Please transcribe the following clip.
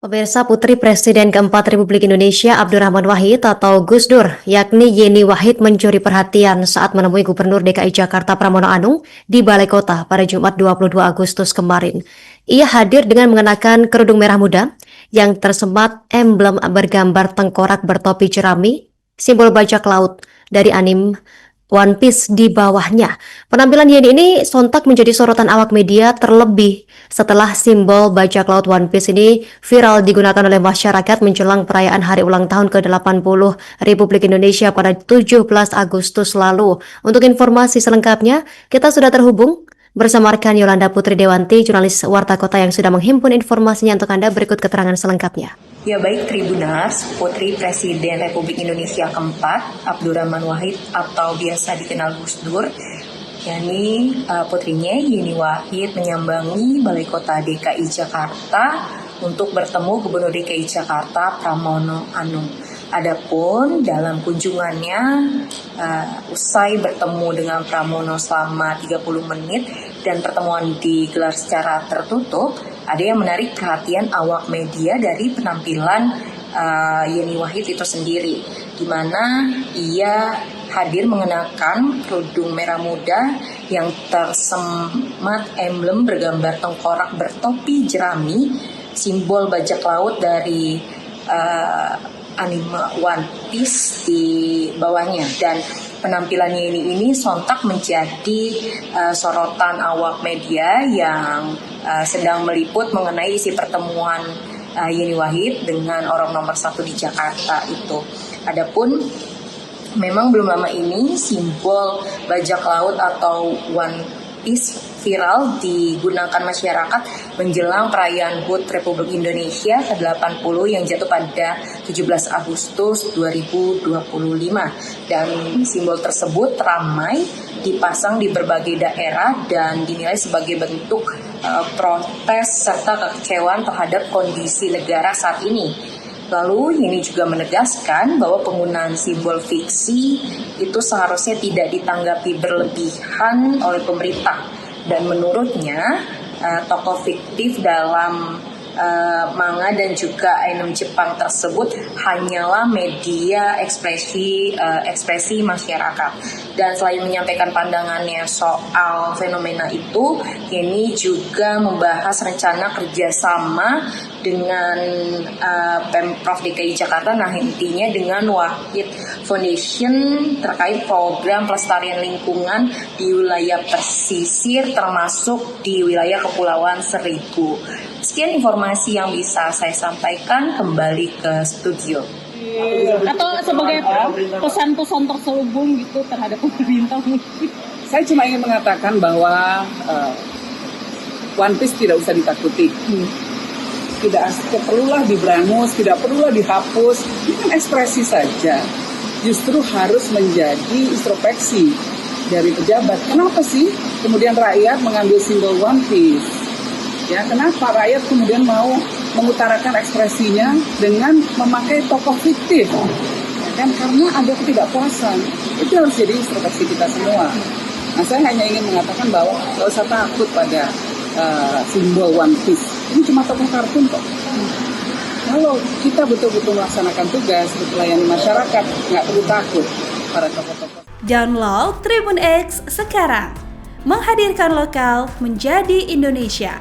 Pemirsa, Putri Presiden keempat Republik Indonesia Abdurrahman Wahid atau Gus Dur, yakni Yeni Wahid mencuri perhatian saat menemui Gubernur DKI Jakarta Pramono Anung di Balai Kota pada Jumat 22 Agustus kemarin. Ia hadir dengan mengenakan kerudung merah muda yang tersemat emblem bergambar tengkorak bertopi jerami, simbol bajak laut dari anime One Piece di bawahnya. Penampilan Yeni ini sontak menjadi sorotan awak media, terlebih setelah simbol bajak laut One Piece ini viral digunakan oleh masyarakat menjelang perayaan hari ulang tahun ke-80 Republik Indonesia pada 17 Agustus lalu. Untuk informasi selengkapnya, kita sudah terhubung bersama rekan Yolanda Putri Dewanti, jurnalis Warta Kota yang sudah menghimpun informasinya untuk Anda. Berikut keterangan selengkapnya. Ya baik Tribunars, Putri Presiden Republik Indonesia keempat, Abdurrahman Wahid atau biasa dikenal Gus Dur, yakni putrinya Yeni Wahid menyambangi Balai Kota DKI Jakarta untuk bertemu Gubernur DKI Jakarta Pramono Anung. Adapun dalam kunjungannya, usai bertemu dengan Pramono selama 30 menit dan pertemuan digelar secara tertutup, ada yang menarik perhatian awak media dari penampilan Yeni Wahid itu sendiri, di mana ia hadir mengenakan kerudung merah muda yang tersemat emblem bergambar tengkorak bertopi jerami, simbol bajak laut dari anime One Piece di bawahnya. Dan penampilan Yeni ini sontak menjadi sorotan awak media yang sedang meliput mengenai isi pertemuan Yeni Wahid dengan orang nomor 1 di Jakarta itu. Adapun memang belum lama ini simbol bajak laut atau One Piece viral digunakan masyarakat menjelang perayaan HUT Republik Indonesia ke-80 yang jatuh pada 17 Agustus 2025. Dan simbol tersebut ramai dipasang di berbagai daerah dan dinilai sebagai bentuk protes serta kekecewaan terhadap kondisi negara saat ini. Lalu ini juga menegaskan bahwa penggunaan simbol fiksi itu seharusnya tidak ditanggapi berlebihan oleh pemerintah. Dan menurutnya tokoh fiktif dalam manga dan juga anime Jepang tersebut hanyalah media ekspresi masyarakat. Dan selain menyampaikan pandangannya soal fenomena itu, Yeni juga membahas rencana kerjasama dengan Pemprov DKI Jakarta, nah intinya dengan Wahid Foundation terkait program pelestarian lingkungan di wilayah pesisir termasuk di wilayah Kepulauan Seribu. Sekian informasi yang bisa saya sampaikan, kembali ke studio. Atau sebagai pesan-pesan terselubung gitu terhadap pemerintah mungkin. Saya cuma ingin mengatakan bahwa One Piece tidak usah ditakuti. Tidak perlulah diberangus, tidak perlulah dihapus. Ini kan ekspresi saja. Justru harus menjadi introspeksi dari pejabat. Kenapa sih kemudian rakyat mengambil simbol One Piece? Ya, kenapa rakyat kemudian mau mengutarakan ekspresinya dengan memakai tokoh fiktif? Ya, kan karena ada ketidakpuasan. Itu harus jadi introspeksi kita semua. Nah, saya hanya ingin mengatakan bahwa tidak usah takut pada simbol One Piece. Ini cuma tokoh kartun kok. Kalau kita betul-betul melaksanakan tugas untuk melayani masyarakat, nggak perlu takut pada tokoh-tokoh. Download Tribun X sekarang, menghadirkan lokal menjadi Indonesia.